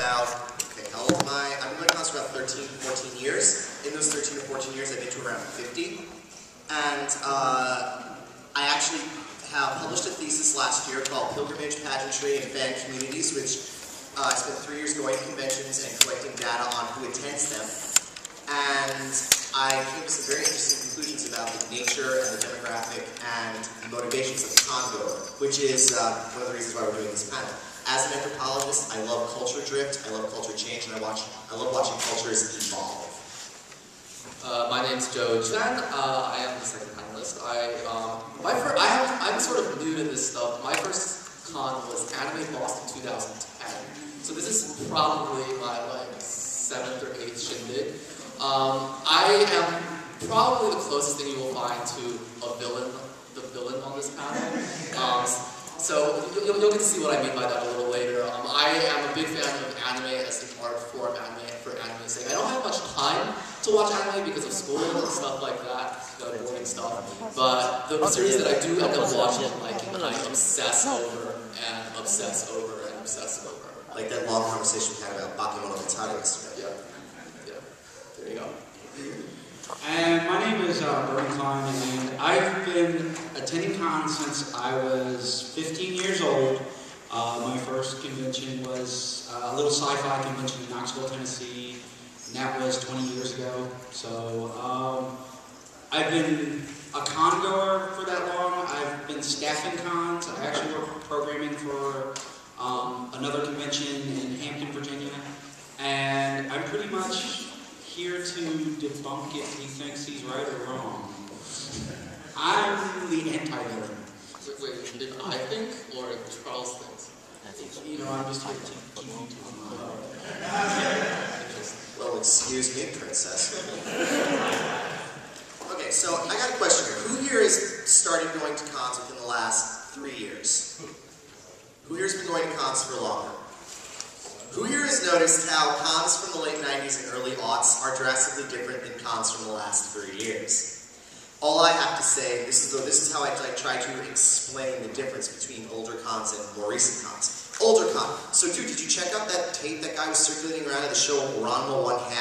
about, okay, how old am I? I've been going to cons for about 13, 14 years. In those 13 to 14 years, I've been to around 50. And I actually have published a thesis last year called Pilgrimage, Pageantry, and Fan Communities, which I spent 3 years going to conventions and collecting data on who attends them. And I came to some very interesting conclusions about the nature and the demographic and the motivations of the con-goer, which is one of the reasons why we're doing this panel. As an anthropologist, I love culture drift, I love culture change, and I love watching cultures evolve. My name's Joe Chen. I am the second panelist. I'm sort of new to this stuff. My first con was Anime Boston 2010. So this is probably my 7th or 8th shindig. I am probably the closest thing you will find to the villain on this panel. So you'll get to see what I mean by that a little later. I am a big fan of anime as an art form, anime for anime's sake. I don't have much time to watch anime because of school and stuff like that, the boring stuff. But the series that I do end up watching and liking, I obsess over and obsess over and obsess over. Like that long conversation we had about Bakemonogatari yesterday. Yeah. There you go. And my name is Bernie Klein, and I've been attending cons since I was 15 years old. My first convention was a little sci-fi convention in Knoxville, Tennessee, and that was 20 years ago. So I've been a con-goer for that long. I've been staffing cons. I actually work programming for another convention in Hampton, Virginia, and I'm pretty much here to debunk if he thinks he's right or wrong. I'm the anti-villain. Wait, did I think or Charles thinks? You know, I'm just here to keep you to Well, excuse me, princess. Okay, so I got a question here. Who here has started going to cons within the last 3 years? Who here has been going to cons for longer? Who here has noticed how cons from the late 90s and early aughts are drastically different than cons from the last 3 years? All I have to say, this is how I try to explain the difference between older cons and more recent cons. Older con. So dude, did you check out that tape that guy was circulating around at the show Ranma 1/2?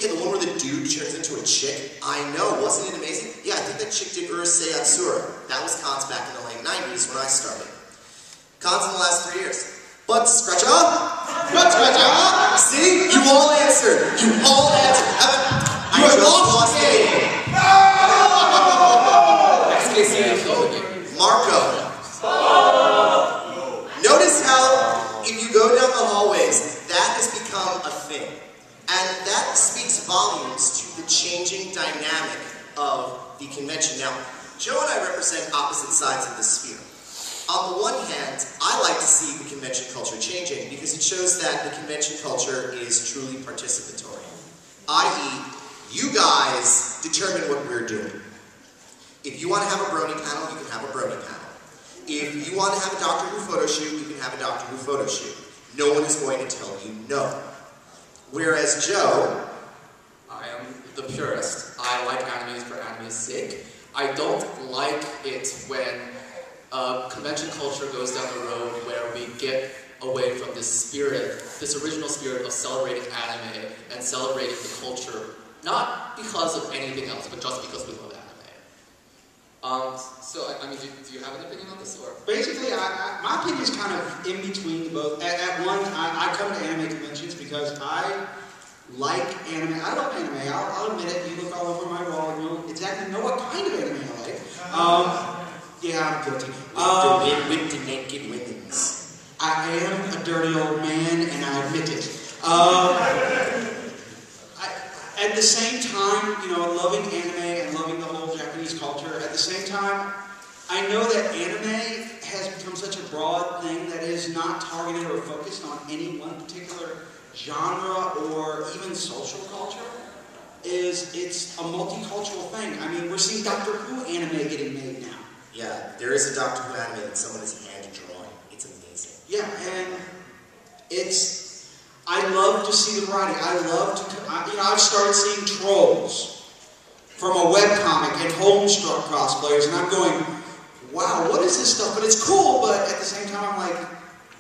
Yeah, the one where the dude turns into a chick? I know, wasn't it amazing? Yeah, I think that chick did Urusei Yatsura. That was cons back in the late 90s when I started. Cons in the last 3 years. Butt scratcher? Butt scratcher? See? You all answered. You all answered. I just lost the game. Marco. Notice how, if you go down the hallways, that has become a thing. And that speaks volumes to the changing dynamic of the convention. Now, Joe and I represent opposite sides of the sphere. On the one hand, I like to see the convention culture changing because it shows that the convention culture is truly participatory. I.e., you guys determine what we're doing. If you want to have a brony panel, you can have a brony panel. If you want to have a Doctor Who photo shoot, you can have a Doctor Who photo shoot. No one is going to tell you no. Whereas Joe... I am the purist. I like animes for anime's sake. I don't like it when convention culture goes down the road where we get away from this spirit, this original spirit of celebrating anime and celebrating the culture, not because of anything else, but just because we love anime. So, I mean, do you have an opinion on this, or? Basically, my opinion is kind of in between both. At one, I come to anime conventions because I like anime. I love anime. I'll admit it. You look all over my wall and you'll exactly know what kind of anime I like. Yeah, I'm guilty. With the naked women's. I am a dirty old man, and I admit it. At the same time, you know, loving anime and loving the whole Japanese culture, at the same time, I know that anime has become such a broad thing that is not targeted or focused on any one particular genre or even social culture. It's a multicultural thing. I mean, we're seeing Doctor Who anime getting made now. Yeah, there is a Doctor Who anime that someone is hand drawing. It's amazing. Yeah, and I love to see the variety. I love to, you know, I've started seeing trolls from a webcomic and Homestruck cosplayers, and I'm going, wow, what is this stuff? But it's cool, but at the same time, I'm like,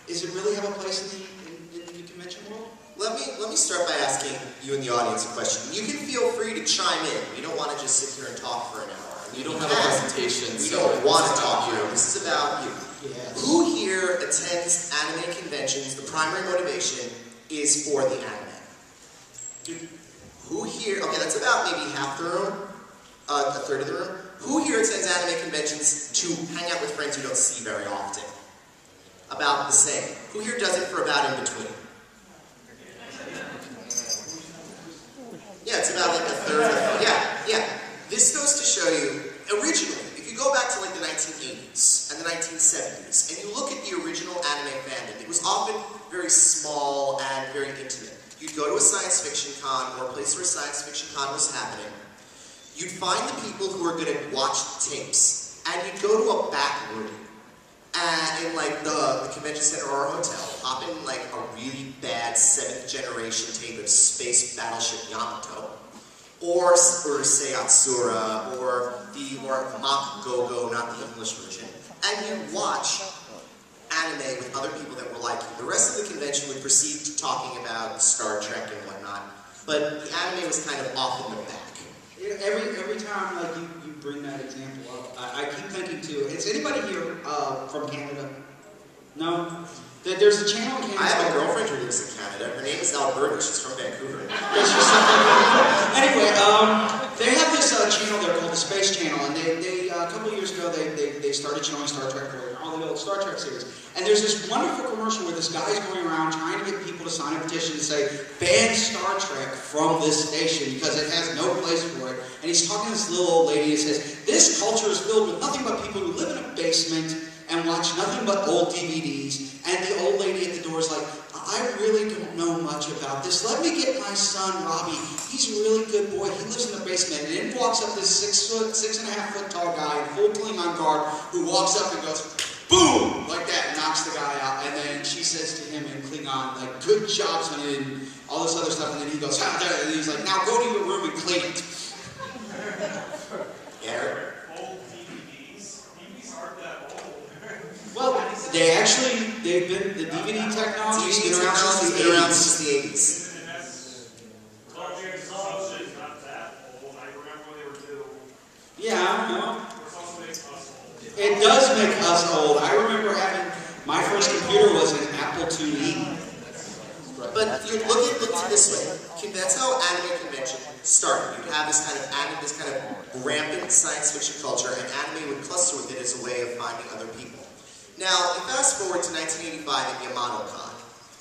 does it really have a place in the convention world? me start by asking you in the audience a question. You can feel free to chime in. We don't want to just sit here and talk for an hour. We don't have a presentation. We don't want to talk for you. This is about you. Yes. Who here attends anime conventions? The primary motivation is for the anime. Who here, okay, that's about maybe half the room, a third of the room. Who here attends anime conventions to hang out with friends you don't see very often? About the same. Who here does it for about in between? Yeah, it's about like a third. Yeah. This goes to show you, originally, if you go back to like the 1980s and the 1970s, and you look at the original anime fandom, it was often very small and very intimate. You'd go to a science fiction con or a place where a science fiction con was happening. You'd find the people who are going to watch tapes, and you'd go to a back room in like the convention center or a hotel, pop in like a really bad 7th generation tape of Space Battleship Yamato, or say Atsura, or the more mock go-go, not the English version, and you watch anime with other people that were like you. The rest of the convention would proceed to talking about Star Trek and whatnot, but the anime was kind of off in the back. Every time like you bring that example up, I keep thinking too. Is anybody here from Canada? No? There's a channel in Canada. I have a girlfriend who lives in Canada. Her name is Alberta. She's from Vancouver. Anyway, they have this channel there called the Space Channel, and they a couple of years ago they started showing Star Trek for all the old Star Trek series. And there's this wonderful commercial where this guy's going around trying to get people to sign a petition to say ban Star Trek from this station because it has no place for it. And he's talking to this little old lady and says, "This culture is filled with nothing but people who live in a basement and watch nothing but old DVDs." And the old lady at the door is like, "I really don't know much about this. Let me get my son, Robbie. He's a really good boy. He lives in the basement." And in walks up this 6.5 foot tall guy in full Klingon garb who walks up and goes, boom, like that, and knocks the guy out. And then she says to him in Klingon, like, "Good job, son," and all this other stuff. And then he goes, "How dare," and he's like, "Now go to your room and clean it." Yeah. Old DVDs? DVDs aren't that old. Well, they've been, the DVD technology's been around since the 80s. Yeah, no. It does make us old. I remember having, my first computer was an Apple IIe. But you look at it this way. That's how anime convention started. You'd have this kind of rampant science fiction culture, and anime would cluster with it as a way of finding other people. Now, fast forward to 1985 at Yamato Con,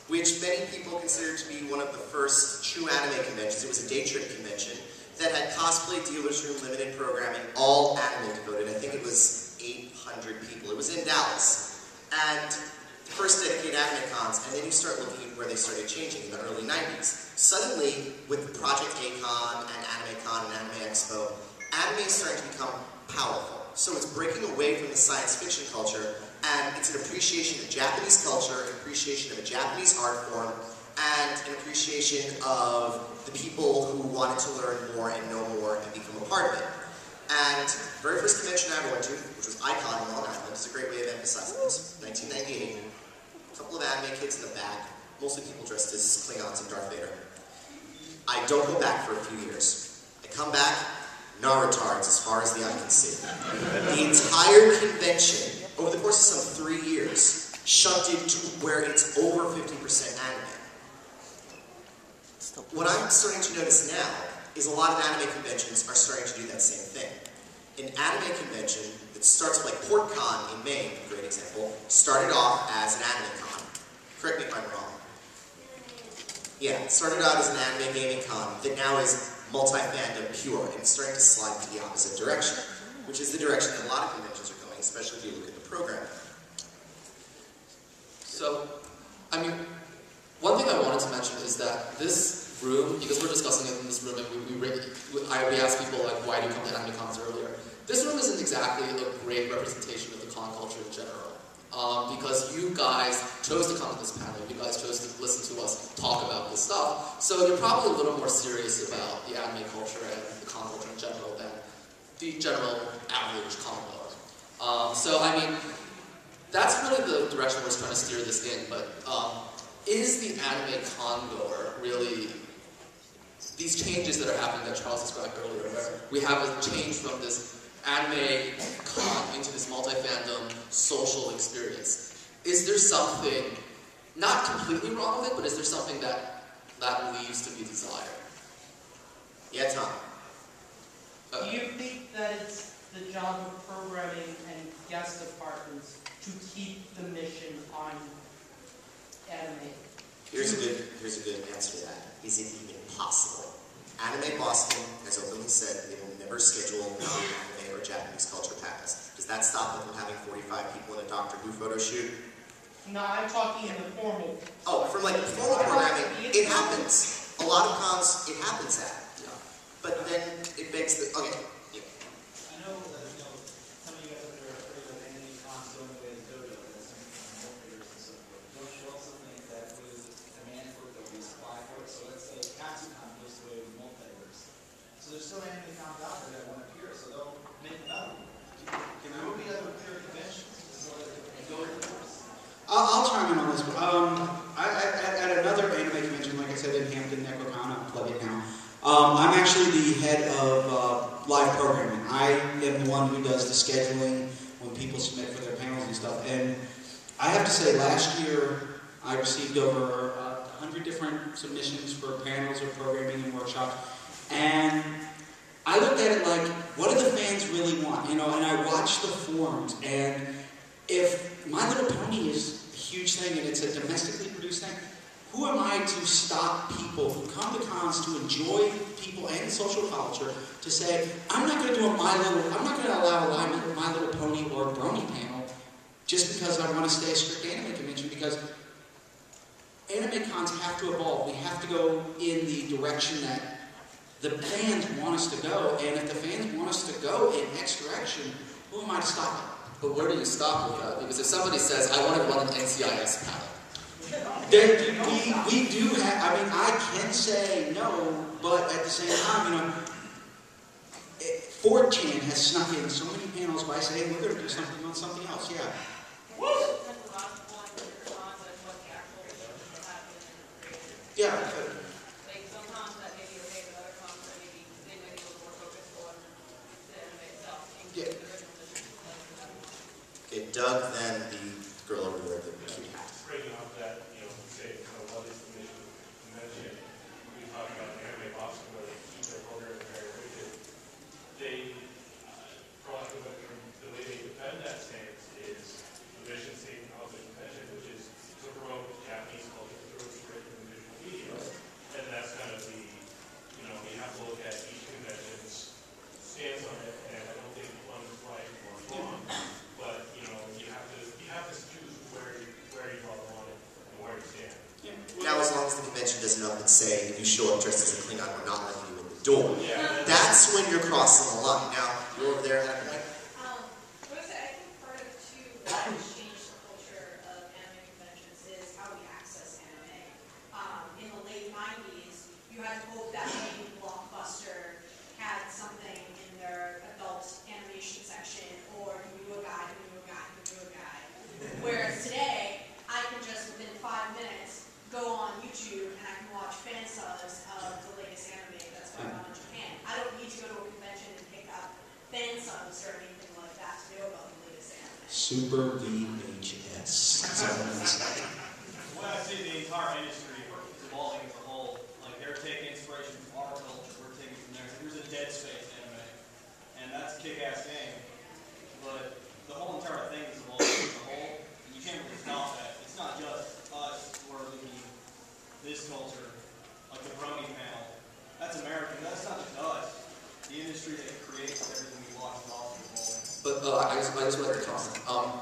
which many people consider to be one of the first true anime conventions. It was a day trip convention that had cosplay dealers room limited programming, all anime devoted. I think it was 800 people. It was in Dallas. And first dedicated anime cons, and then you start looking at where they started changing in the early 90s. Suddenly, with Project A-Con and AnimeCon and Anime Expo, anime is starting to become powerful. So it's breaking away from the science fiction culture, and it's an appreciation of Japanese culture, an appreciation of a Japanese art form, and an appreciation of the people who wanted to learn more and know more and become a part of it. And the very first convention I ever went to, which was Icon in Long Island, is a great way of emphasizing this, 1998. A couple of anime kids in the back, mostly people dressed as Klingons and Darth Vader. I don't go back for a few years. I come back, Narutards as far as the eye can see. The entire convention, over the course of some 3 years, shunted to where it's over 50% anime. What I'm starting to notice now is a lot of anime conventions are starting to do that same thing. An anime convention that starts like PortCon in Maine, a great example, started off as an anime con. Correct me if I'm wrong. Yeah, it started out as an anime gaming con that now is multi-fandom pure, and it's starting to slide to the opposite direction, which is the direction that a lot of conventions are going, especially if you look at the programming. So, I mean, one thing I wanted to mention is that this room, because we're discussing it in this room, and we asked people, like, why do you come to anime cons earlier? This room isn't exactly a great representation of the con culture in general. Because you guys chose to come to this panel, you guys chose to listen to us talk about this stuff, so you're probably a little more serious about the anime culture and the con culture in general than the general average con-goer. So, I mean, that's really the direction we're trying to steer this in, but is the anime con-goer really these changes that are happening that Charles described earlier, where we have a change from this anime con into this multi-fandom social experience. Is there something, not completely wrong with it, but is there something that leaves to be desired? Yeah, Tom. Do you think that it's the job of programming and guest departments to keep the mission on anime? Here's a good answer to that. Is it even possible? Anime Boston has openly said they will never schedule non-anime or Japanese culture panels. Does that stop them from having 45 people in a Doctor Who photo shoot? No, I'm talking in the formal. Oh, from like formal programming, it happens. A lot of cons, it happens at. Yeah. But then it begs the, okay. Yeah. I know that, some of you guys up there are afraid of anime cons going away as dojo, that's something from multiplayers and so forth. Don't you also think that with demand for it, there'll be supply for it? So let's say Katsucon goes away with multiverse. So there's still anime cons out there that want to appear, so they'll make another one. There will be other clear conventions, so that they go with the course. I'll chime in on this. At another anime convention, like I said, in Hampton, Necrocon, I'll plug it now. I'm actually the head of live programming. I am the one who does the scheduling when people submit for their panels and stuff. And I have to say, last year I received over 100 different submissions for panels or programming and workshops. And I looked at it like, what do the fans really want? You know, and I watched the forums, and if My Little Pony is a huge thing and it's a domestically produced thing, who am I to stop people who come to cons to enjoy people and social culture to say, I'm not going to do I'm not going to allow a My Little Pony or a Brony panel just because I want to stay a strict anime convention, because anime cons have to evolve. We have to go in the direction that the fans want us to go, and if the fans want us to go in X direction, who am I to stop it? But where do you stop with that? Because if somebody says, I want to run an NCIS panel, We do have, I mean, I can say no, but at the same time, you know, 4chan has snuck in so many panels by saying, we're going to do something on something else, yeah. Yeah, like some cons that maybe are okay, but other cons that maybe they might be a little more focused on the anime itself. Yeah. Okay, Doug, then the girl over there, the cute hat. Breaking off that, say, what is the mission of the convention? We talk about anime Boston where they keep their program very rigid. They, for lack of a better term, the way they defend that stance is the mission statement of the convention, which is to promote Japanese culture through its written and visual media. And that's kind of the, you have to look at each convention's stance on it, and I don't think one is right or wrong, but, you have to choose where you draw the line and where you stand. Now, as long as the convention doesn't up and say, if you show up dressed as a Klingon, we're not letting you in the door. Yeah. That's when you're crossing the line. Now, you're over there, and I'm like, I think part of it too that has changed the culture of anime conventions is how we access anime. In the late 90s, you had to hope that maybe Blockbuster had something in their adult animation section, or you knew a guy who knew a guy who knew a guy. Whereas today, I can just within 5 minutes go on YouTube and I can watch fan subs of the latest anime that's going on in Japan. I don't need to go to a convention and pick up fan subs or anything like that to know about the latest anime. Super VHS. When I see the entire industry is evolving as a whole, like they're taking inspiration from our culture, we're taking from theirs. There's a Dead Space anime, and that's a kick-ass game. But the whole entire thing is evolving as a whole, and you can't really stop that. It's not just us who are looking this culture, like the Brony panel. That's American. That's not just us. The industry that creates everything we watch is also evolving. but I just wanted to comment.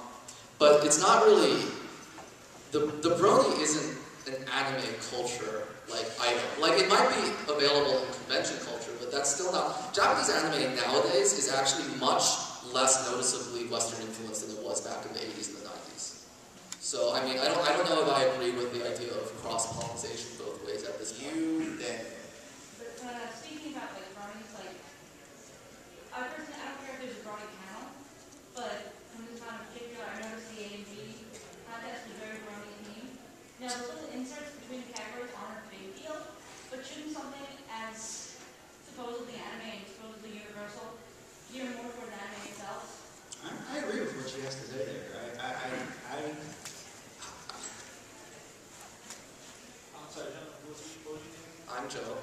But it's not really, the Brony isn't an anime culture like item. Like, it might be available in convention culture, but that's still not. Japanese anime nowadays is actually much less noticeably Western influenced than it was back in the 80s and the 90s. So, I mean, I don't know if I agree with the idea of cross-pollination both ways at this point. you then. But speaking about like bronies, like I personally I don't care if there's a brony panel, but from this time in particular, I noticed the A&B contest was very brony themed. Now the little inserts between the categories aren't a big deal, but shouldn't something as I'm Joe.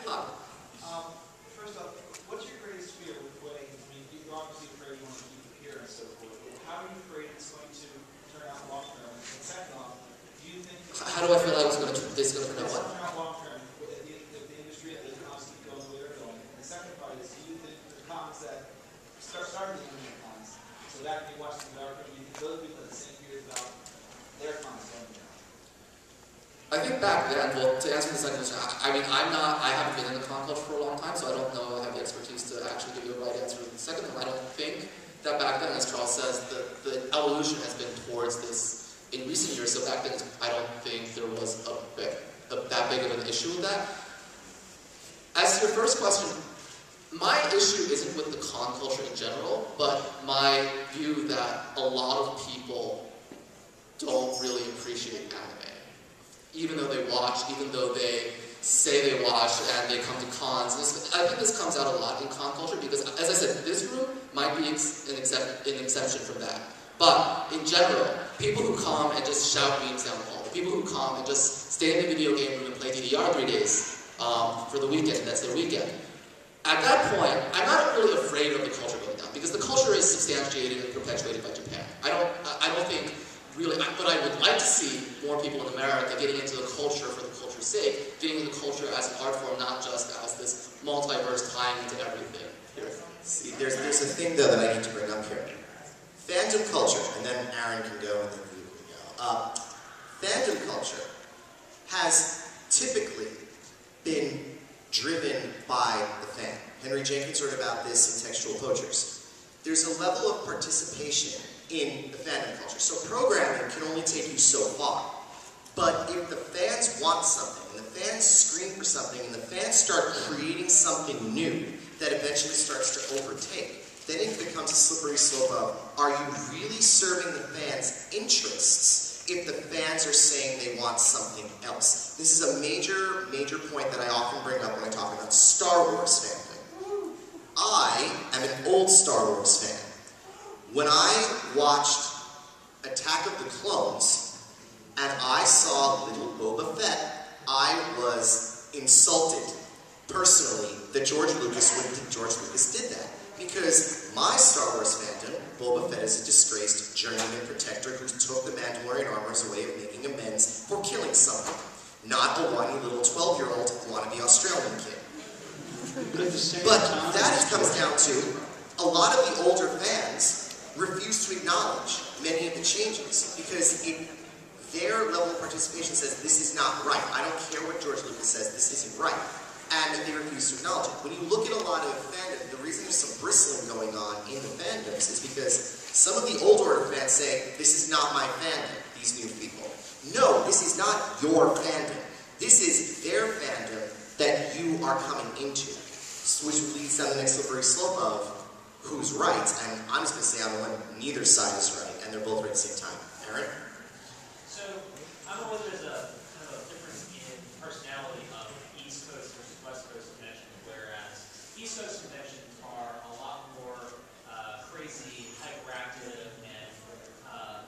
Hi. Hi. First off, what's your greatest fear with the way, I mean, you're obviously afraid you want to keep the peer and so forth, but how are you afraid it's going to turn out long term? And second off, do you think... How do I feel like this is going to turn out what? Turn out long term with the industry and the cons keep going the way they're going? And the second part is, do you think the cons that starting the internet cons, so that can be watched in the dark, do you think those people have the same fears about their cons going down? I think back then, well, to answer the second question, I mean, I haven't been in the con culture for a long time, so I don't know I have the expertise to actually give you a right answer to the second one. I don't think that back then, as Charles says, the evolution has been towards this in recent years, so back then, I don't think there was that big of an issue with that. As to your first question, my issue isn't with the con culture in general, but my view that a lot of people don't really appreciate anime. Even though they watch, even though they say they watch and they come to cons. I think this comes out a lot in con culture because, as I said, this room might be an exception from that. But, in general, people who come and just shout memes down the hall, the people who come and just stay in the video game room and play DDR 3 days for the weekend, that's their weekend. At that point, I'm not really afraid of the culture going down because the culture is substantiated and perpetuated by Japan. I don't think really, but I would like to see more people in America getting into the culture for the culture's sake, getting into the culture as an art form, not just as this multiverse tying into everything. See, there's a thing though that I need to bring up here. Fandom culture, and then Aaron can go and then you can go. Fandom culture has typically been driven by the fan. Henry Jenkins wrote about this in Textual Poachers. There's a level of participation in the fandom culture. So programming can only take you so far. But if the fans want something, and the fans scream for something, and the fans start creating something new that eventually starts to overtake, then it becomes a slippery slope of, are you really serving the fans' interests if the fans are saying they want something else? This is a major point that I often bring up when I talk about Star Wars fandom. I am an old Star Wars fan. When I watched Attack of the Clones, and I saw little Boba Fett, I was insulted, personally, that George Lucas did that. Because my Star Wars fandom, Boba Fett is a disgraced journeyman protector who took the Mandalorian armor as a way of making amends for killing someone. Not a whiny little 12-year-old wannabe Australian kid. But that comes down to, a lot of the older fans refuse to acknowledge many of the changes because their level of participation says this is not right. I don't care what George Lucas says, this isn't right. And they refuse to acknowledge it. When you look at a lot of fandom, the reason there's some bristling going on in the fandoms is because some of the old order fans say, this is not my fandom, these new people. No, this is not your fandom. This is their fandom that you are coming into, which leads down the next slippery slope of who's right, and I'm just going to say I'm the one, neither side is right, and they're both right at the same time. Aaron? So, I don't know whether there's a kind of a difference in personality of East Coast versus West Coast conventions, whereas East Coast conventions are a lot more crazy, hyperactive, and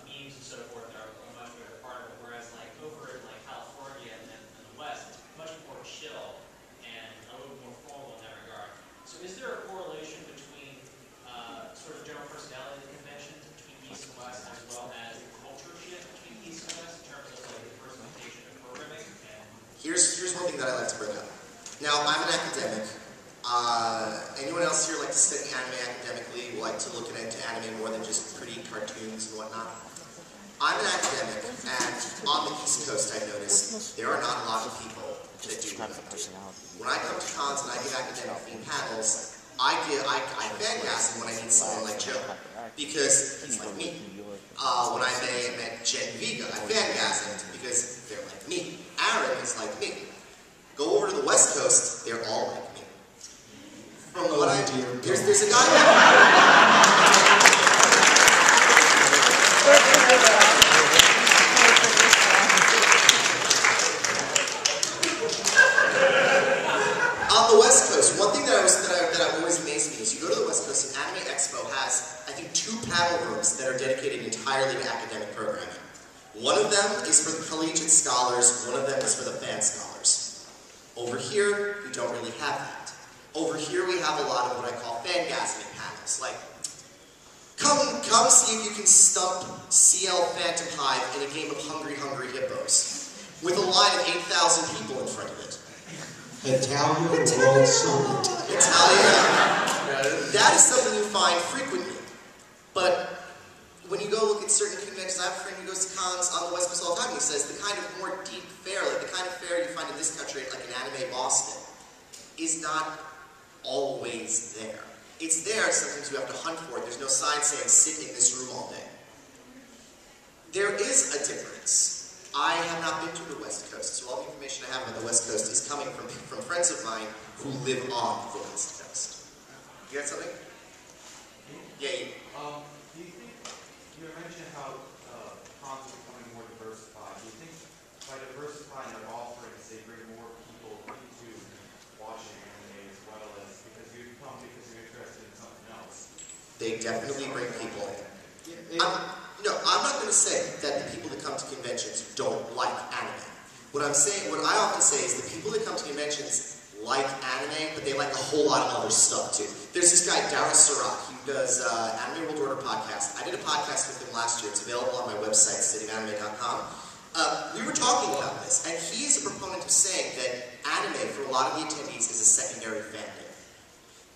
memes and so forth are a much bigger part of it, whereas like over in like California and the West, it's much more chill and a little more formal in that regard. So is there a correlation between sort of general personality of the convention between East and West, as well as the culture shift between East and West in terms of like the diversification of programming? Here's one thing that I like to bring up. Now, I'm an academic. Anyone else here like to study anime academically, like to look into anime more than just pretty cartoons and whatnot? I'm an academic, and on the East Coast, I've noticed there are not a lot of people that do that. When I come to cons and I give academic themed panels, I fangasm when I meet someone like Joe, because he's like me. When I met Jen Vega, I fangasmed because they're like me. Aaron is like me. Go over to the West Coast, they're all like me. From what there's a guy on the West Coast, one thing that always amazed me is you go to the West Coast and Anime Expo has, I think, 2 panel rooms that are dedicated entirely to academic programming. One of them is for the collegiate scholars, one of them is for the fan scholars. Over here, we don't really have that. Over here, we have a lot of what I call fangasming panels, like, come see if you can stump CL Phantom Hive in a game of Hungry Hungry Hippos, with a line of 8,000 people in front of it. Italia World Summit. Italia. That is something you find frequently. But when you go look at certain conventions, I have a friend who goes to cons on the West Coast all the time, and he says the kind of more deep fair, like the kind of fair you find in this country, like an Anime Boston, is not always there. It's there, sometimes you have to hunt for it. There's no sign saying sit in this room all day. There is a difference. I have not been to the West Coast, so all the information I have about the West Coast is coming from friends of mine who live on the West Coast. You got something? Yeah, you. Do you think, you mentioned how cons are becoming more diversified. Do you think by diversifying their offerings, they bring more people into watching anime as well as, because you come because you're interested in something else? They definitely bring people in. I'm not going to say that the people that come to conventions don't like anime. What I often say is the people that come to conventions like anime, but they like a whole lot of other stuff too. There's this guy, Daryl Surak, who does Anime World Order podcast. I did a podcast with him last year. It's available on my website, cityofanime.com. We were talking about this, and he is a proponent of saying that anime, for a lot of the attendees, is a secondary fandom.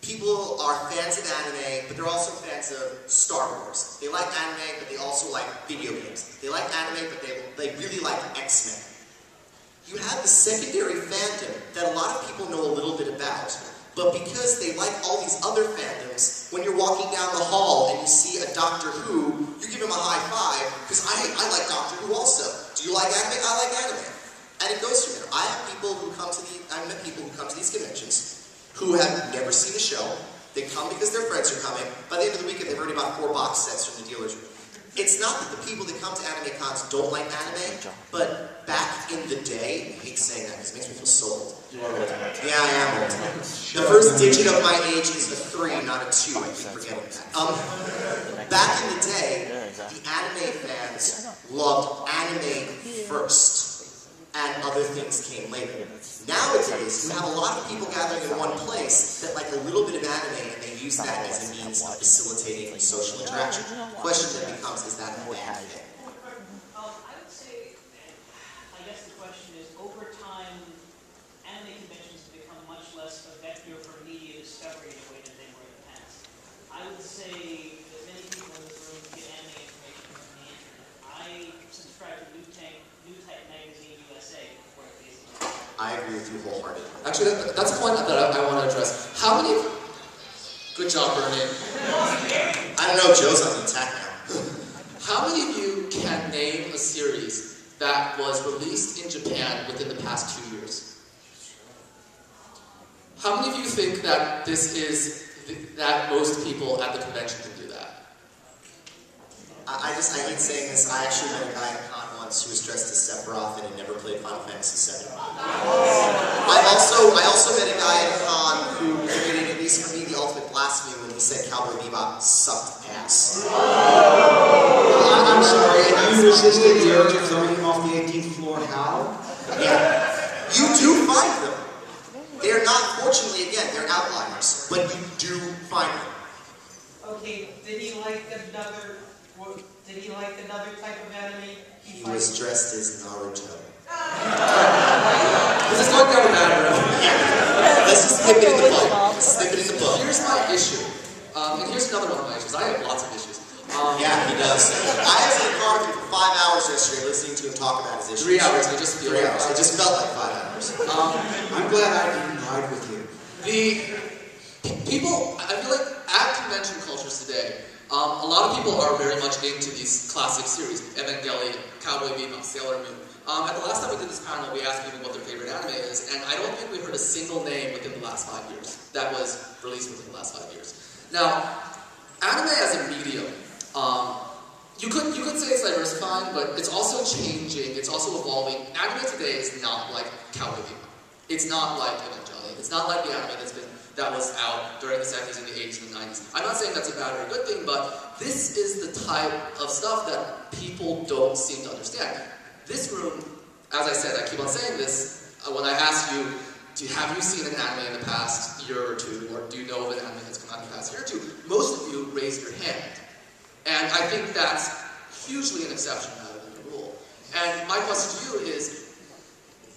People are fans of anime, but they're also fans of Star Wars. They like anime, but they also like video games. They like anime, but they really like X-Men. You have the secondary fandom that a lot of people know a little bit about, but because they like all these other fandoms, when you're walking down the hall and you see a Doctor Who, you give him a high five, because I like Doctor Who also. Do you like anime? I like anime. And it goes from there. I've met people who come to these conventions who have never seen the show. They come because their friends are coming. By the end of the weekend, they've already bought 4 box sets from the dealer's room. It's not that the people that come to anime cons don't like anime, but back in the day, I hate saying that because it makes me feel so old. You are old. Yeah, I am old. The first digit of my age is a 3, not a 2. I keep forgetting that. Back in the day, the anime fans loved anime first, and other things came later. Nowadays, you have a lot of people gathering in one place that like a little bit of anime, and they use that as a means of facilitating social interaction. The question then becomes, is that a bad thing? I would say, I guess the question is, over time, anime conventions have become much less a vector for media discovery in a way that they were in the past. I would say that many people in this room get anime information from the internet. I subscribe to New Type Magazine USA before it basically. I agree with you wholeheartedly. Actually, that's a point that I want to address. How many... Good job, Bernie. I don't know, Joe's on the attack now. How many of you can name a series that was released in Japan within the past 2 years? How many of you think that that most people at the convention can do that? I hate saying this. I actually met a guy at a con once who was dressed as Sephiroth and had never played Final Fantasy VII. I also met a guy at a con who committed, at least for me, the ultimate blasphemy when he said Cowboy Bebop sucked ass. I'm sorry, and you resisted the urge of throwing him off the 18th floor. How? Yeah. You do find them. They're not, fortunately, again, they're outliers, but you do find them. Okay, did he like another type of anime? He was dressed as Naruto. This is going down a bad road. Yeah. Let's just nip it in the bud. Snip it in the bud. Here's my issue. And here's another one of my issues. I have lots of issues. Yeah, he does. I was in the car with him for 5 hours yesterday listening to him talk about his issues. 3 hours. I just feel 3 hours. It just felt like 5 hours. I'm glad I didn't ride with you. People, I feel like at convention cultures today, a lot of people are very much into these classic series, Evangelion, Cowboy Bebop, Sailor Moon. At the last time we did this panel, we asked people what their favorite anime is, and I don't think we heard a single name within the last 5 years that was released within the last 5 years. Now, anime as a medium, you could say it's diversifying, but it's also changing, it's also evolving. Anime today is not like Cowboy Bebop. It's not like Evangelion. It's not like the anime that was out during the 70s and the 80s and the 90s. I'm not saying that's a bad or a good thing, but this is the type of stuff that people don't seem to understand. This room, as I said, I keep on saying this, when I ask you, have you seen an anime in the past year or two, or do you know of an anime that's come out in the past year or two? Most of you raised your hand. And I think that's hugely an exception rather than a rule. And my question to you is,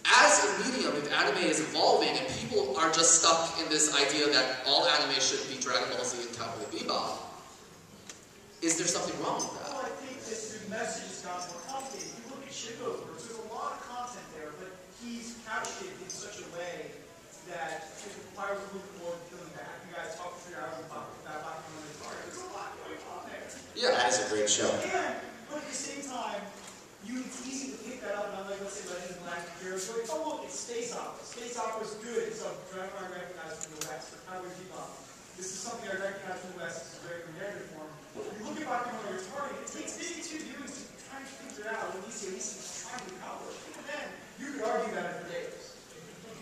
as a medium, if anime is evolving and people are just stuck in this idea that all anime should be Dragon Ball Z and Cowboy Bebop, is there something wrong with that? Well, I think that the message has gotten more complicated. If you look at Shingoverse, there's a lot of content there, but he's couched it in such a way that it requires a little bit more peeling back. You guys talk for 3 hours about Black and White Card. There's a lot going on there. Yeah, That is a great show. But at the same time, it's easy to pick that up, and I'm like, let's say Legends of Black Heroes. You're like, oh look, it's space opera. Space opera is good. It's a drama I recognize from the West, or Cowboy Bebop. This is something I recognize from the West. It's a very narrative form. You look at Black and White Card, it takes 52 viewings to try to figure out what Alicia is trying to accomplish. Even then, you could argue that for days.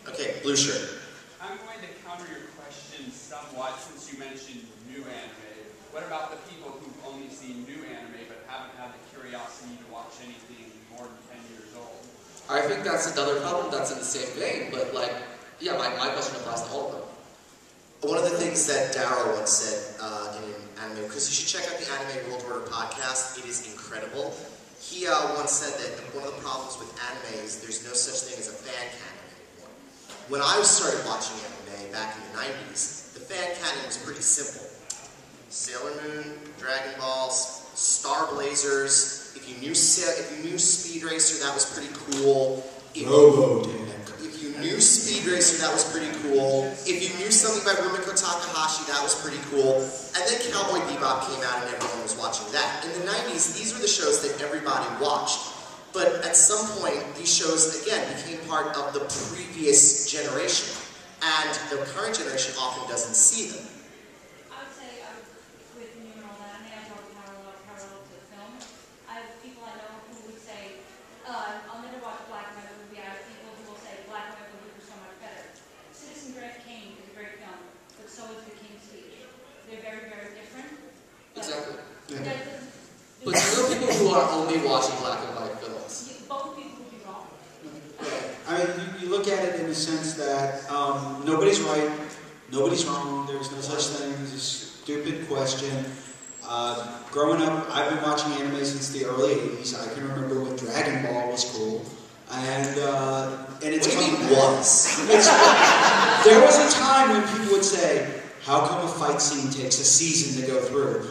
Okay, blue shirt. I'm going to counter your question somewhat since you mentioned new anime. What about the people who've only seen new anime but haven't had the curiosity to watch anything more than 10 years old? I think that's another problem that's in the same vein, but like, yeah, my question applies to all of them. One of the things that Daryl once said in an anime, because you should check out the Anime World Order podcast, it is incredible. He once said that one of the problems with anime is there's no such thing as a fan canon anymore. When I started watching anime back in the 90s, the fan canon was pretty simple. Sailor Moon, Dragon Balls, Star Blazers. If you knew Speed Racer, that was pretty cool. If you knew Speed Racer, that was pretty cool. If you knew something by Rumiko Takahashi, that was pretty cool. And then Cowboy Bebop came out and everyone was watching that. In the 90s, these were the shows that everybody watched. But at some point, these shows, again, became part of the previous generation. And the current generation often doesn't see them. I would say, with new and all that, I mean, I draw parallel to film. I have people I know who would say, I'll never watch a black and white movie. I have people who will say black and white movies are so much better. Citizen Kane is a great film, but so is The King's Speech. They're very, very different. Exactly. Yeah. But there are people who are only watching black and white films. Both people would be wrong. I mean, you look at it in the sense that nobody's right, nobody's wrong, there's no such thing as a stupid question. Growing up, I've been watching anime since the early 80s. I can remember when Dragon Ball was cool. And it's What do you mean was? There was a time when people would say, how come a fight scene takes a season to go through?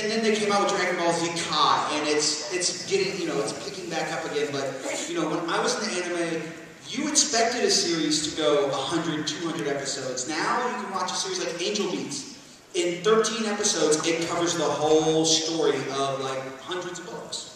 And then they came out with Dragon Ball Z Kai, and it's getting, it's picking back up again. But, when I was in the anime, you expected a series to go 100, 200 episodes. Now you can watch a series like Angel Beats. In 13 episodes, it covers the whole story of like hundreds of books.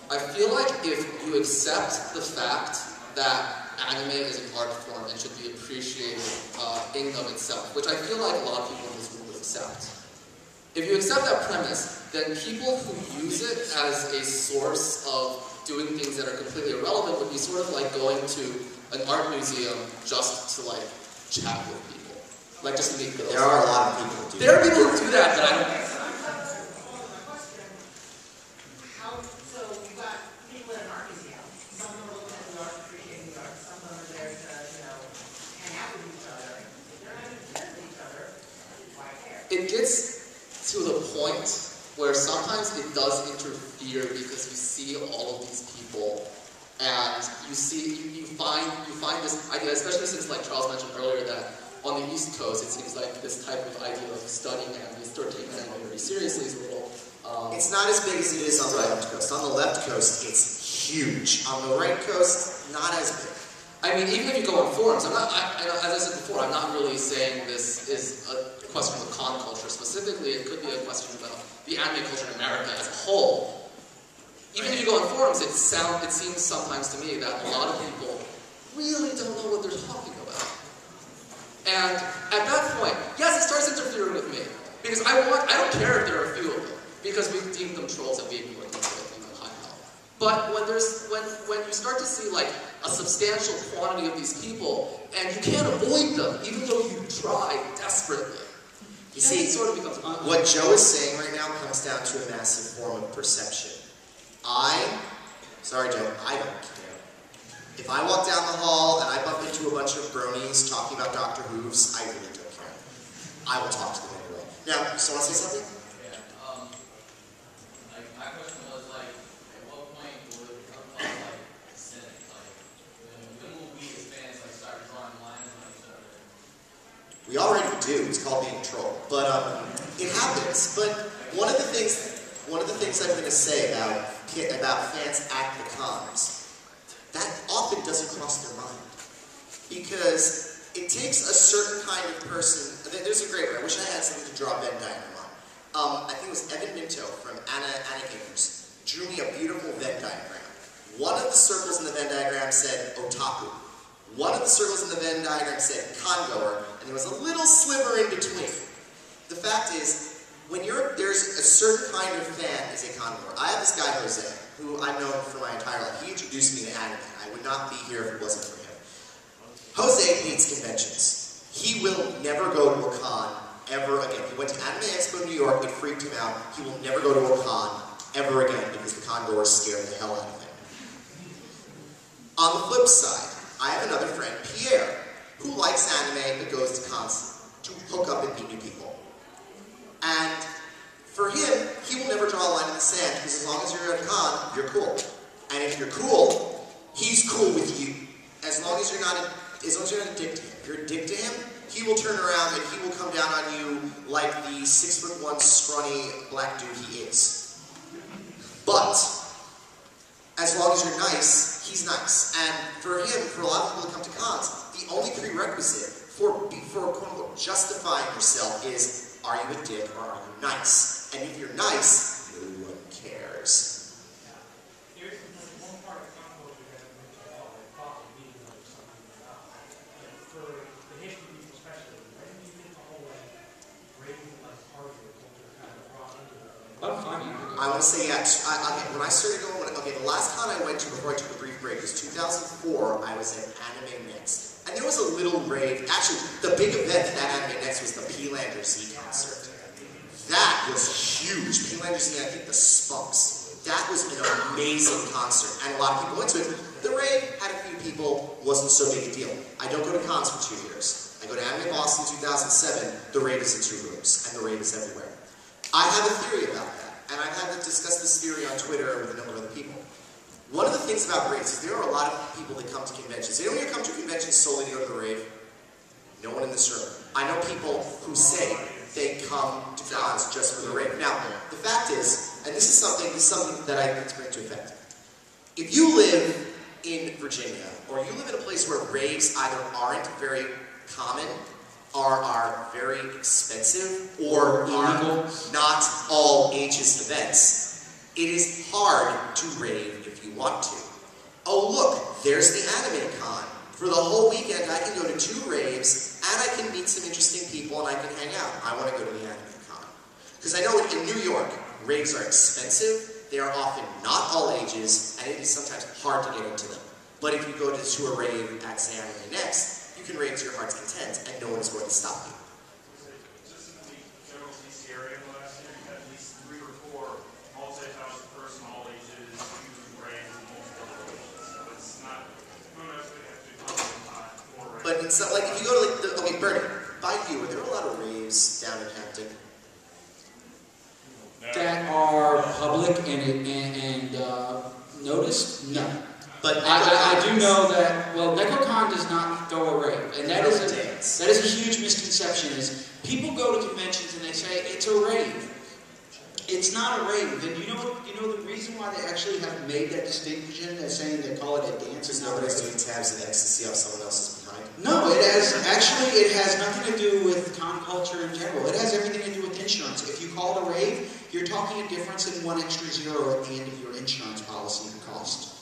I feel like if you accept the fact that anime is an art form and should be appreciated in and of itself, which I feel like a lot of people in this room would accept. If you accept that premise, then people who use it as a source of doing things that are completely irrelevant would be sort of like going to an art museum just to like chat with people. Like just to meet people. There are a lot of people who do that. There are people who do that, but I don't. It gets to the point where sometimes it does interfere because you see all of these people and you find this idea, especially since like Charles mentioned earlier that on the East Coast it seems like this type of idea of studying anime, start taking anime very seriously is a little... it's not as big as it is on the left coast. On the left coast, it's huge. On the right coast, not as big. I mean, even if you go on forums, as I said before, I'm not really saying this is a question of con culture specifically. It could be a question about the anime culture in America as a whole. Even if you go on forums, it seems sometimes to me that a lot of people really don't know what they're talking about. And at that point, yes, it starts interfering with me. Because I don't care if there are a few of them, because we deem them trolls and we ignore them with high health. But when you start to see like a substantial quantity of these people, and you can't avoid them, even though you try desperately, you see, it sort of becomes what Joe is saying right now comes down to a massive form of perception. Sorry Joe, I don't care. If I walk down the hall and I bump into a bunch of bronies talking about Dr. Hooves, I really don't care. I will talk to them anyway. Now, you still want to say something? Yeah. Like my question was like, at what point would it become like sin? Like, when will we as fans like start drawing lines on each other? We already do. It's called being trolled. But it happens. But one of the things I'm going to say about fans at the cons, that often doesn't cross their mind. Because it takes a certain kind of person. There's a great one. I wish I had something to draw a Venn diagram on. I think it was Evan Minto from Anna Gamers drew me a beautiful Venn diagram. One of the circles in the Venn diagram said otaku. One of the circles in the Venn diagram said con-goer, and there was a little sliver in between. The fact is, there's a certain kind of fan is a con-goer. I have this guy, Jose, who I've known for my entire life. He introduced me to anime. I would not be here if it wasn't for him. Jose hates conventions. He will never go to a con ever again. He went to Anime Expo in New York, it freaked him out. He will never go to a con ever again because the con-goers scared the hell out of him. On the flip side, I have another friend, Pierre, who likes anime but goes to cons to hook up and meet new people. And for him, he will never draw a line in the sand because as long as you're at a con, you're cool. And if you're cool, he's cool with you. As long as you're not a dick to him. If you're a dick to him, he will turn around and he will come down on you like the 6'1" scrawny black dude he is. But as long as you're nice, he's nice. And for him, for a lot of people that come to cons, the only prerequisite for quote-unquote justifying yourself is, are you a dick or are you nice? And if you're nice, no one cares. Here's one part of convo we have mentioned about like coffee being like something for the history people especially, when do you think the whole like raising like hardware culture kind of brought into it? I want to say yes. When I started going, the last con I went to before I took a brief break was 2004. I was at Anime Next. And there was a little rave. Actually, the big event at Anime Next was the P-Lander Z concert. That was huge. P-Lander Z, I think the Spunks. That was an amazing concert. And a lot of people went to it. The rave had a few people, wasn't so big a deal. I don't go to cons for 2 years. I go to Anime Boston 2007. The rave is in 2 rooms. And the rave is everywhere. I have a theory about that. And I've had to discuss this theory on Twitter with a number of other people. One of the things about raves is there are a lot of people that come to conventions. They don't even come to conventions solely to go to the rave. No one in this room. I know people who say they come to cons just for the rave. Now, the fact is, and this is something that I think to bring to effect. If you live in Virginia, or you live in a place where raves either aren't very common, or are very expensive, or are not all ages events, it is hard to rave if you want to. Oh look, there's the Anime Con. For the whole weekend I can go to 2 raves, and I can meet some interesting people, and I can hang out. I want to go to the Anime Con. Because I know in New York, raves are expensive, they are often not all ages, and it is sometimes hard to get into them. But if you go to a rave at, say, Anime Next, you can rave to your heart's content, and no one is going to stop you. Just in the general DC area last year, you had at least 3 or 4 multi-thousand-person, all ages, huge raves in multiple locations. So it's not, you don't necessarily have to do more raves. But in some, like, if you go to, like, okay, Bernie, by you, were there a lot of raves down in Hampton? That are public and noticed? No. But I do know that, well, NecoCon does not throw a rave, and that is a huge misconception, is people go to conventions and they say, it's a rave. It's not a rave, and you know the reason why they actually have made that distinction as saying they call it a dance? Because nobody's doing tabs of ecstasy off someone else's behind. No, it has nothing to do with con culture in general. It has everything to do with insurance. If you call it a rave, you're talking a difference in one extra zero at the end of your insurance policy cost.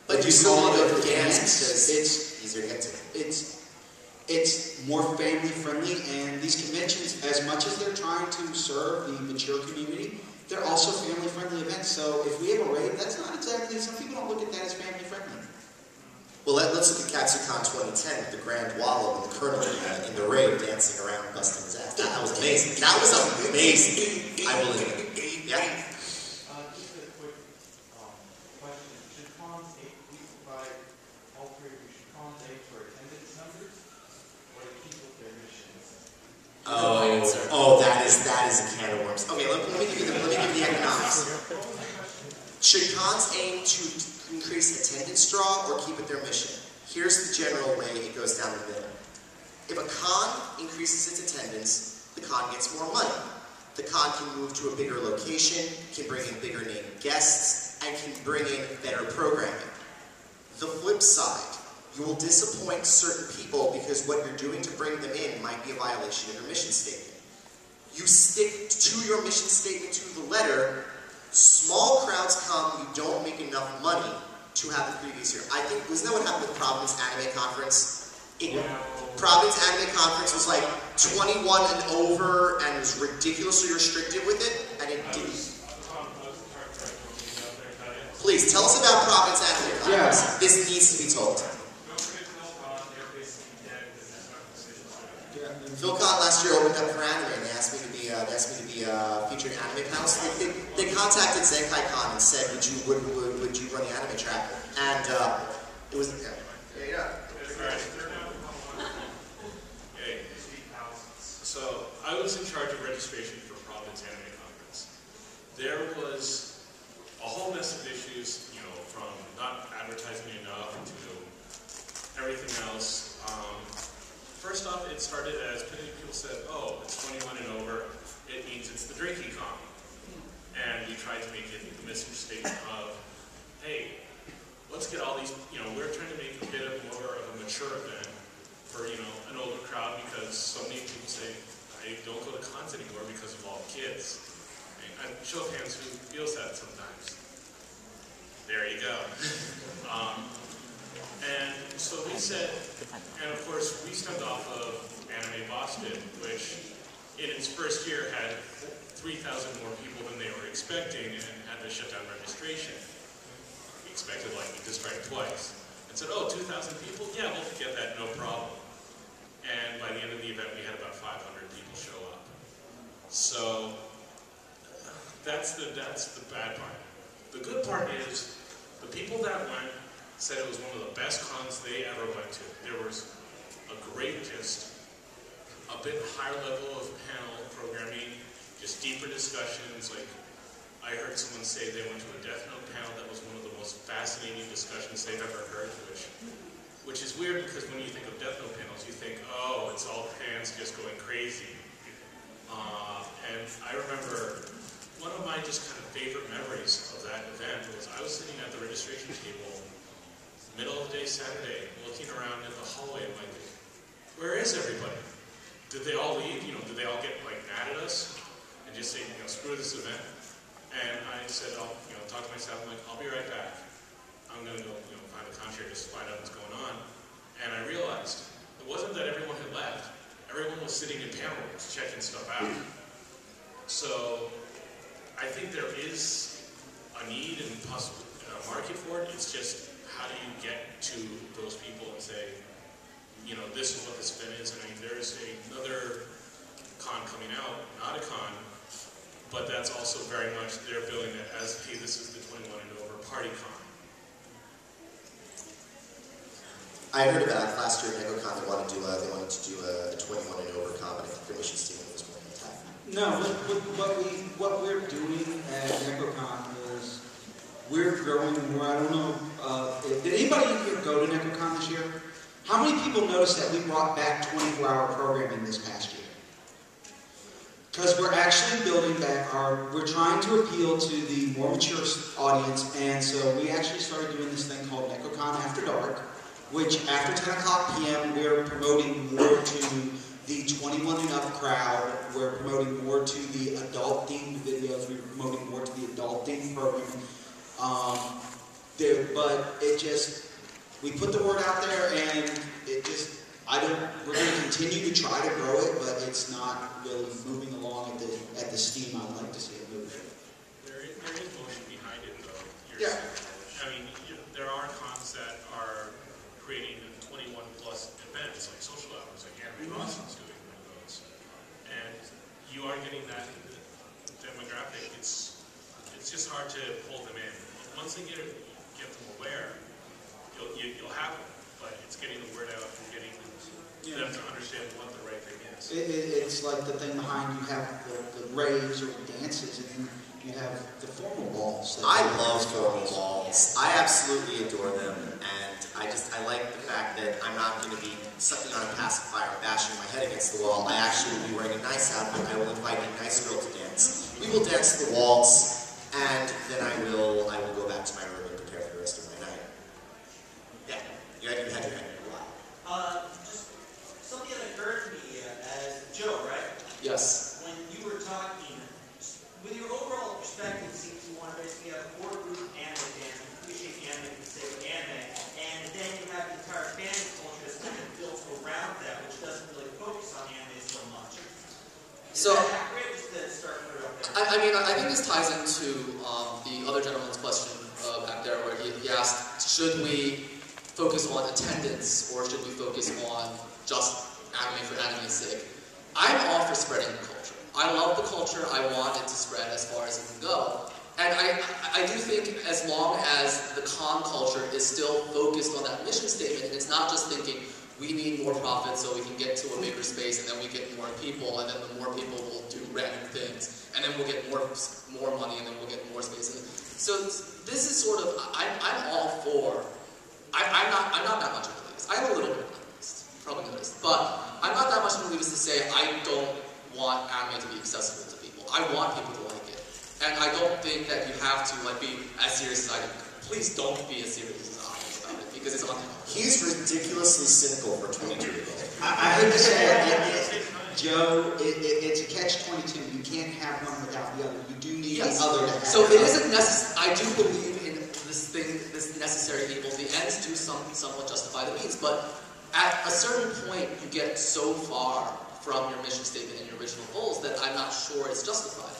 But you still need to dance because it's easier to get to. It's more family friendly, and these conventions, as much as they're trying to serve the mature community, they're also family friendly events. So if we have a rave, that's not exactly, some people don't look at that as family friendly. Well, let's look at Katsucon 2010 with the Grand Wallow and the Colonel in the rave dancing around busting his ass. That was amazing. That was amazing. I believe it. Yeah? Just a quick question. Should cons aim for attendance numbers or to keep with their missions? That is a can of worms. Okay, let me give you the economics. Should cons aim to increase attendance draw or keep it their mission? Here's the general way it goes down the middle. If a con increases its attendance, the con gets more money. The con can move to a bigger location, can bring in bigger name guests, and can bring in better programming. The flip side, you will disappoint certain people because what you're doing to bring them in might be a violation of your mission statement. You stick to your mission statement to the letter. Small crowds come, you don't make enough money to have the previous year. I think, wasn't that what happened with Providence Anime Conference? Providence Anime Conference was like 21 and over and was ridiculously restricted with it, and it didn't. Please, tell us about Providence Anime Conference. Yeah. This needs to be told. PhilCon last year opened up for anime, and they asked me to be featured in Anime House. They contacted Zenkai Con and said, would you run the anime track? And it was So I was in charge of registration for Providence Anime Conference. There was a whole mess of issues, from not advertising enough to everything else. First off, it started as many people said, oh, it's 21 and over, it means it's the drinking con. And we tried to make it the message statement of, hey, let's get all these, we're trying to make a bit of more of a mature event for, an older crowd, because so many people say, I don't go to cons anymore because of all the kids. And show of hands, who feels that sometimes? There you go. And so we said, and of course we stemmed off of Anime Boston, which in its first year had 3,000 more people than they were expecting and had to shut down registration. We expected lightning to strike twice. And said, oh, 2,000 people? Yeah, we'll get that, no problem. And by the end of the event, we had about 500 people show up. So that's the bad part. The good part is the people that went said it was one of the best cons they ever went to. There was a great, just a bit higher level of panel programming, just deeper discussions. Like, I heard someone say they went to a Death Note panel that was one of the most fascinating discussions they've ever heard, which is weird because when you think of Death Note panels, you think, oh, it's all hands just going crazy. And I remember one of my just kind of favorite memories of that event was I was sitting at the registration table middle of the day Saturday, looking around in the hallway, and like, where is everybody? Did they all leave? Did they all get mad at us and just say, screw this event? And I said, I'll talk to myself. I'm like, I'll be right back. I'm gonna go find the contrary, just find out what's going on. And I realized it wasn't that everyone had left. Everyone was sitting in panel rooms checking stuff out. So I think there is a need and possibly a market for it. It's just, how do you get to those people and say, this is what this event is? I mean, there's another con coming out, not a con, but that's also very much, they're billing it as, hey, this is the 21 and over party con. I heard about last year at NecoCon they wanted to do a 21 and over con, but I think their mission statement was more intact. No, what we're doing at NecoCon is we're growing more. I don't know. Did anybody here go to NecoCon this year? How many people noticed that we brought back 24-hour programming this past year? Because we're actually building back we're trying to appeal to the more mature audience, and so we actually started doing this thing called NecoCon After Dark, which after 10 o'clock p.m. we're promoting more to the 21 and up crowd. We're promoting more to the adult themed videos. We're promoting more to the adult themed programming. But it just, we put the word out there, and it just, we're going to continue to try to grow it, but it's not really moving along at the steam I'd like to see it move. There is motion behind it, though. Yeah. I mean, there are cons that are creating 21+ events, like social hours, like Anime Boston's doing one of those. And you are getting that demographic. It's just hard to pull them in. Once they get them aware, you'll have them. But it's getting the word out and getting them to understand what the right thing is. It's like the thing behind you have the raves or dances, and then you have the formal balls. I love formal balls. I absolutely adore them, and I like the fact that I'm not going to be sucking on a pacifier and bashing my head against the wall. I actually will be wearing a nice outfit. I will invite a nice girl to dance. We will dance the waltz, and then I will go back to my room and prepare for the rest of my night. Yeah, you had your hand in a while. Just something that occurred to me as Joe, right? Yes. When you were talking, with your overall perspective, it seems you want to basically have a core group anime fans who appreciate the anime and say anime, and then you have the entire fan culture that's kind of built around that, which doesn't really focus on anime so much. Is that accurate? Just to start clear up there. I mean, I think this ties into the other gentleman's question back there, where he asked, should we focus on attendance, or should we focus on just anime for anime's sake? I'm all for spreading the culture. I love the culture. I want it to spread as far as it can go. And I do think as long as the con culture is still focused on that mission statement, and it's not just thinking we need more profit so we can get to a bigger space, and then we get more people, and then the more people will do random things, and then we'll get more money, and then we'll get more space. So this is sort of, I'm all for. I'm not that much of a elitist. I am a little bit of an elitist, probably noticed, but I'm not that much of an elitist to say I don't want anime to be accessible to people. I want people to like it, and I don't think that you have to be as serious as I do. Please don't be as serious as I am about it, because it's unhealthy. He's ridiculously cynical for 22-year-old. I hate to say it, Joe, it's a catch-22. You can't have one without the other. You do need the other to have. So it isn't necessary. I do believe in this necessary evil. The ends do somewhat justify the means, but at a certain point, you get so far from your mission statement and your original goals that I'm not sure it's justified.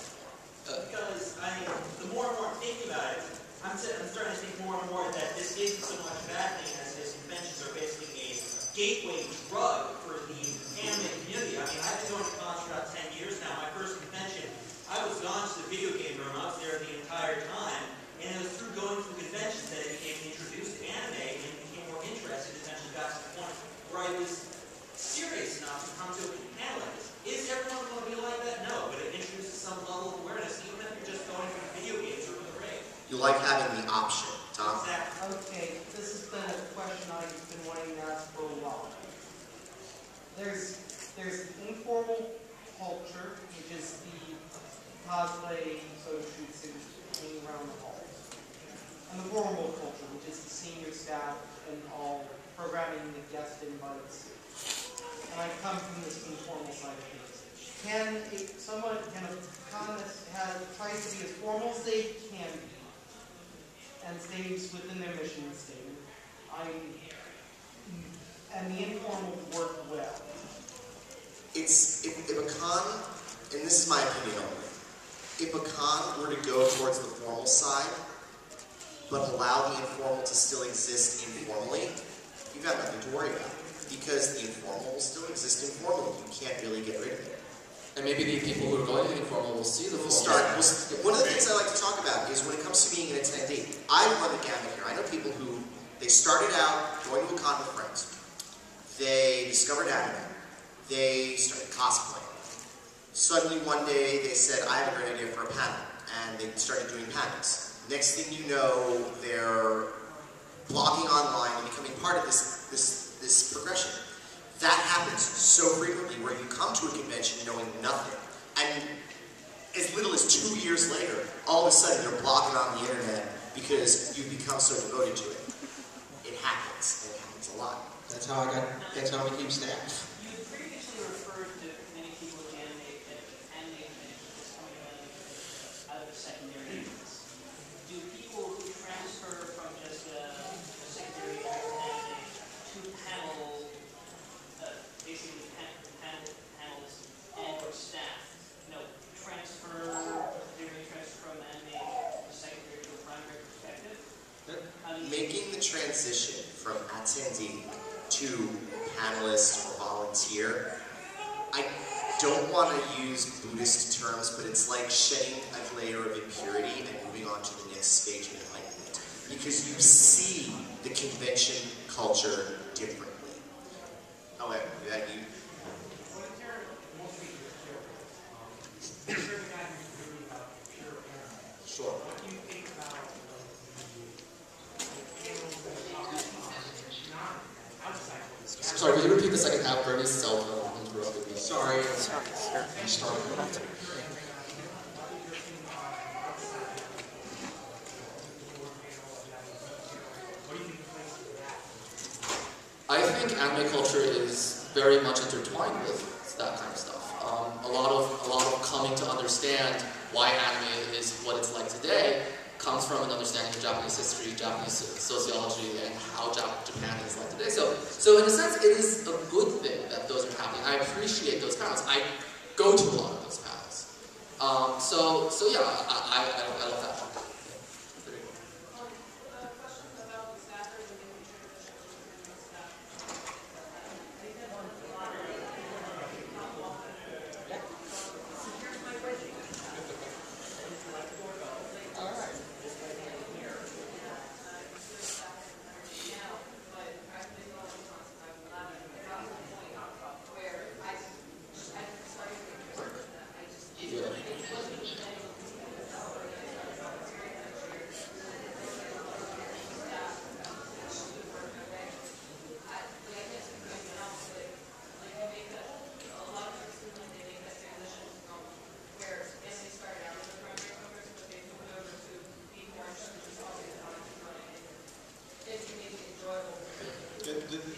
Because the more and more I'm thinking about it, I'm starting to think more and more that this isn't so much a bad thing as these conventions are basically a gateway drug for the anime community. I mean, I've been going to cons for about 10 years now. My first convention, I was gone to the video game room. I was there the entire time. And it was through going to conventions that I became introduced to anime and became more interested. It eventually got to the point where I was serious enough to come to a panel like this. Is everyone going to be like that? No, but it introduces some level of awareness, even if you're just going from video games or from the rave. You like having the option, Tom? Exactly. Okay, this has been a question I've been wanting to ask for a while. There's informal culture, which is the cosplay, photo shoots, and hanging around the halls. And the formal culture, which is the senior staff and all programming, the guest invites. And I come from this informal side of things. Can a con that tries to be as formal as they can be and stays within their mission statement, and the informal work well? If a con, and this is my opinion only, if a con were to go towards the formal side, but allow the informal to still exist informally, you've got nothing to worry about. Because the informal will still exist informally. You can't really get rid of it. And maybe the people who are going to the informal will see the formal. One of the things I like to talk about is when it comes to being an attendee. I run the gamut here. I know people who, they started out going to a con with friends. They discovered anime. They started cosplaying. Suddenly one day they said, I have a great idea for a panel. And they started doing panels. Next thing you know, they're blogging online and becoming part of this progression. That happens so frequently where you come to a convention knowing nothing. And as little as 2 years later, all of a sudden you're blogging on the internet because you've become so devoted to it. It happens. It happens a lot. That's how I became staff. You had previously referred to many people at the anime conventions as coming out of the secondary units. Do people who transfer from just a secondary unit to anime to panel, basically panelists and or staff, transfer from anime to secondary to a primary perspective? Making the transition from attendee to panelist or volunteer, I don't want to use Buddhist terms, but it's like shedding a layer of impurity and moving on to the next stage of enlightenment. Because you see the convention culture differently. However, that you... Sure. Sorry, could you repeat the second half? Bernie's cell phone interrupted me. Sorry. I think anime culture is very much intertwined with that kind of stuff. A lot of coming to understand why anime is what it's like today comes from an understanding of Japanese history, Japanese sociology, and how Japan is like today. So in a sense, it is a good thing that those are happening. I appreciate those panels. I go to a lot of those panels. So yeah, I love that.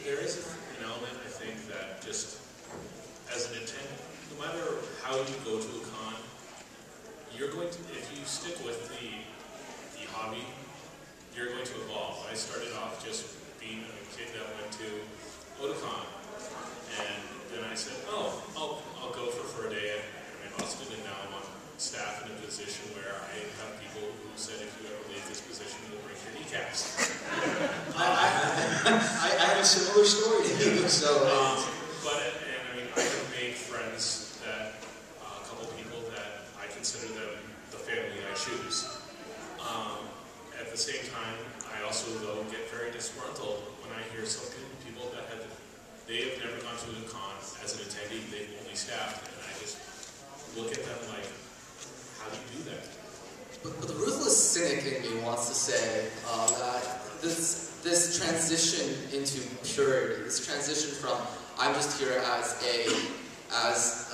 There is an element, I think, that just as an attendant, no matter how you go to a con, you're going to, if you stick with the hobby, you're going to evolve. I started off just being a kid that went to Otakon, and then I said, oh, I'll go for a day at Anime Boston, and now I'm on staff in a position where I have people who said, if you ever leave this position, you'll break your kneecaps. I have a similar story to you, so... I have made friends that, a couple people that I consider them the family I choose. At the same time, I also, though, get very disgruntled when I hear some people that have never gone to a con as an attendee, they've only staffed, and I just look at them like, how do you do that? But the ruthless cynic in me wants to say that this transition into purity, this transition from I'm just here as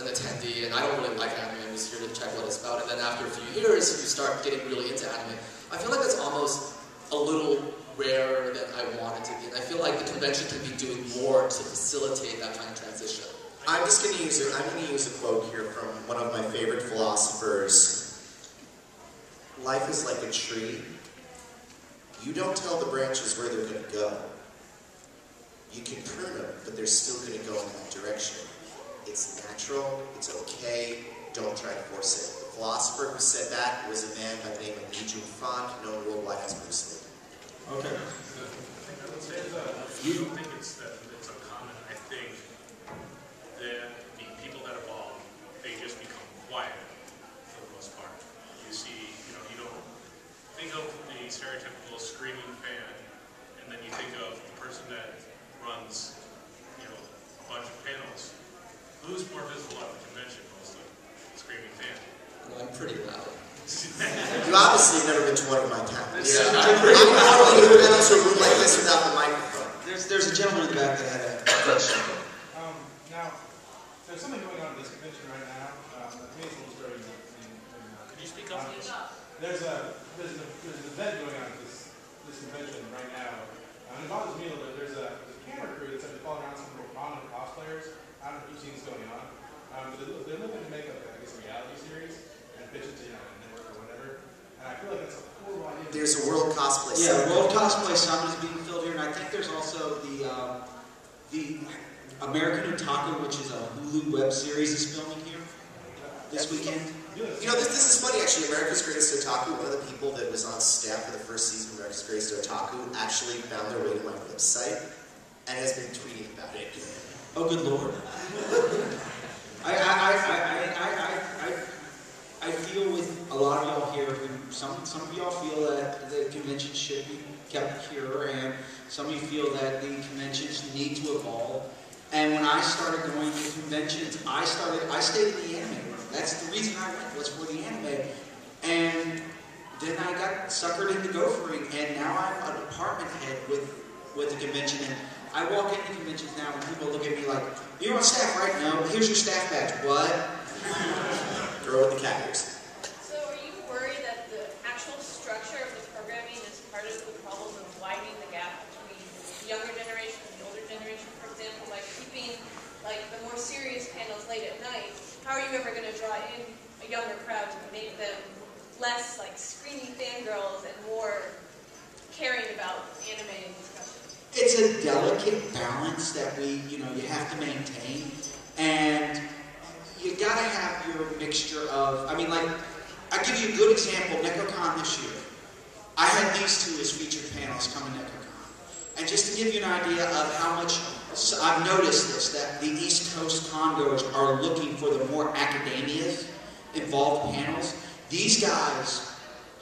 an attendee and I don't really like anime, I'm just here to check what it's about, and then after a few years you start getting really into anime. I feel like that's almost a little rarer than I want it to be, and I feel like the convention can be doing more to facilitate that kind of transition. I'm going to use a quote here from one of my favorite philosophers. Life is like a tree. You don't tell the branches where they're going to go. You can prune them, but they're still going to go in that direction. It's natural, it's okay, don't try to force it. The philosopher who said that was a man by the name of Li Jun-fan, known worldwide as Bruce Lee. Okay. I would say that I don't think it's uncommon. I think that the people that evolve, they just become quiet for the most part. You see, you don't think of the stereotypical screaming fan, and then you think of the person that runs, a bunch of panels. Who's more visible at the convention, mostly? Screaming fan. Well, I'm pretty loud. You obviously have never been to one of my panels. Yeah, I'm probably in panels to a room like this without the microphone. There's a gentleman in the back that had a question. Now, there's something going on at this convention right now. Hazel was very Could you speak up, please? There's an event going on at this convention right now. And it bothers me a little bit. There's a camera crew that's at the Cosplay Yeah, Summit. World Cosplay Summit is being filled here, and I think there's also the American Otaku, which is a Hulu web series, is filming here this weekend. You know, this is funny actually. America's Greatest Otaku, one of the people that was on staff for the first season of America's Greatest Otaku actually found their way to my website and has been tweeting about it. Oh, good Lord. I feel with a lot of y'all here, some of y'all feel that the convention should be kept pure, and some of you feel that the conventions need to evolve. And when I started going to conventions, I stayed in the anime room. That's the reason I went, was for the anime. And then I got suckered into gophering, and now I'm a department head with the convention. And I walk into conventions now and people look at me like, "You're on staff, right? No, here's your staff badge." What? Girl with the cat ears. So are you worried that the actual structure of the programming is part of the problem of widening the gap between the younger generation and the older generation? For example, like keeping like the more serious panels late at night, how are you ever going to draw in a younger crowd to make them less like screamy fangirls and more caring about anime and discussion? It's a delicate balance that you have to maintain, and you gotta have your mixture of, I mean, like, I'll give you a good example, NecoCon this year. I had these two as featured panels coming to NecoCon. And just to give you an idea of how much, I've noticed this, that the East Coast con-goers are looking for the more academia-involved panels. These guys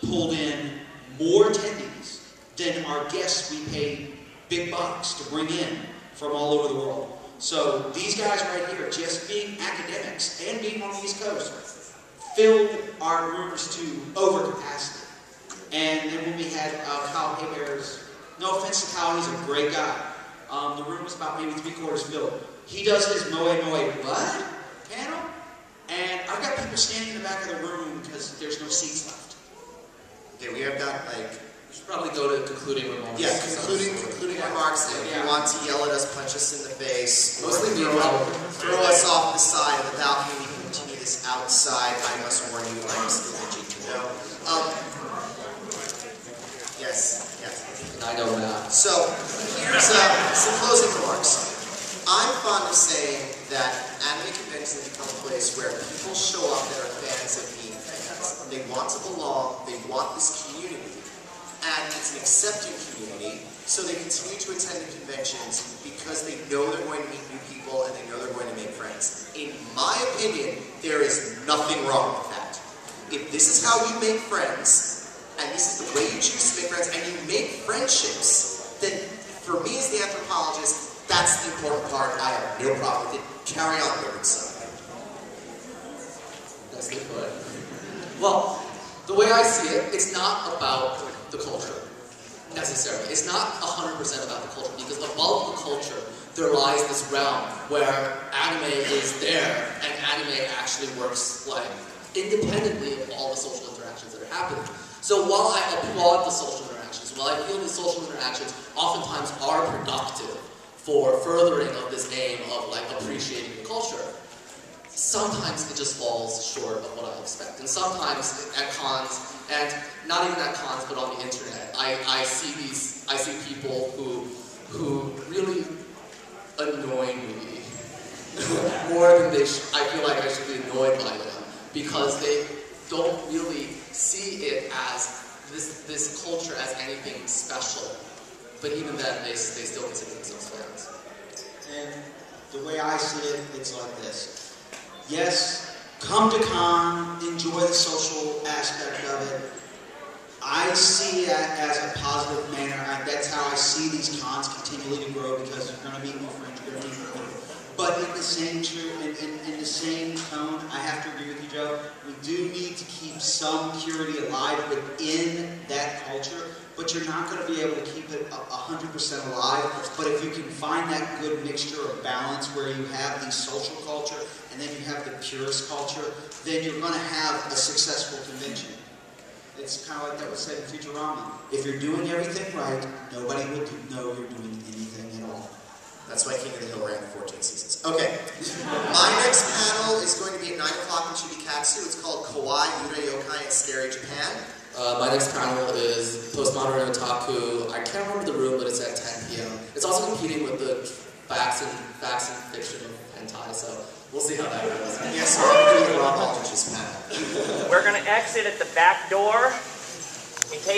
pulled in more attendees than our guests we paid big bucks to bring in from all over the world. So these guys right here, just being academics and being on the East Coast, filled our rooms to over capacity. And then when we had Kyle Haybear's, no offense to Kyle, he's a great guy. The room was about maybe 3/4 filled. He does his Moe what? Panel? And I've got people standing in the back of the room because there's no seats left. Okay, we have got like... We should probably go to concluding remarks. Yeah, concluding remarks. If you want to yell at us, punch us in the face, Mostly throw us off the side of the balcony, we can continue this outside. I must warn you, I'm still itching to know. Yes. I know that. So, here's some closing remarks. I'm fond of saying that anime conventions have become a place where people show up that are fans of being fans. They want to belong, they want this community. And it's an accepting community, so they continue to attend the conventions because they know they're going to meet new people and they know they're going to make friends. In my opinion, there is nothing wrong with that. If this is how you make friends, and this is the way you choose to make friends, and you make friendships, then for me as the anthropologist, that's the important part. I have no problem with it. Carry on, Reverend Son. That's the good. Well, the way I see it, it's not about the culture, necessarily. It's not 100% about the culture, because above the culture, there lies this realm where anime is there, and anime actually works like independently of all the social interactions that are happening. So while I applaud the social interactions, while I feel the social interactions oftentimes are productive for furthering of this aim of like appreciating the culture, sometimes it just falls short of what I expect. And sometimes at cons, and not even at cons, but on the internet, I see people who really annoy me more than I feel like I should be annoyed by them, because they don't really see it as this culture as anything special. But even then, they still consider themselves fans. And the way I see it, it's like this. Yes, come to con, enjoy the social aspect of it. I see that as a positive manner. That's how I see these cons continually to grow, because you're going to meet new friends, you're going to meet new people. But in the same in the same tone, I have to agree with you, Joe. We do need to keep some purity alive within that culture, but you're not going to be able to keep it 100% alive. But if you can find that good mixture of balance where you have the social culture and then you have the purist culture, then you're going to have a successful convention. It's kind of like that was said in Futurama. If you're doing everything right, nobody will know you're doing anything at all. That's why King of the Hill ran 14 seasons. Okay. My next panel is going to be at 9 o'clock in Chibikatsu. It's called Kawaii, Yura Yokai, and Scary Japan. My next panel is Postmodern Otaku. I can't remember the room, but it's at 10 p.m. It's also competing with the facts and fiction of hentai, so we'll see how that goes. Yes, so I'm doing Rob Aldrich's panel. We're going to exit at the back door in case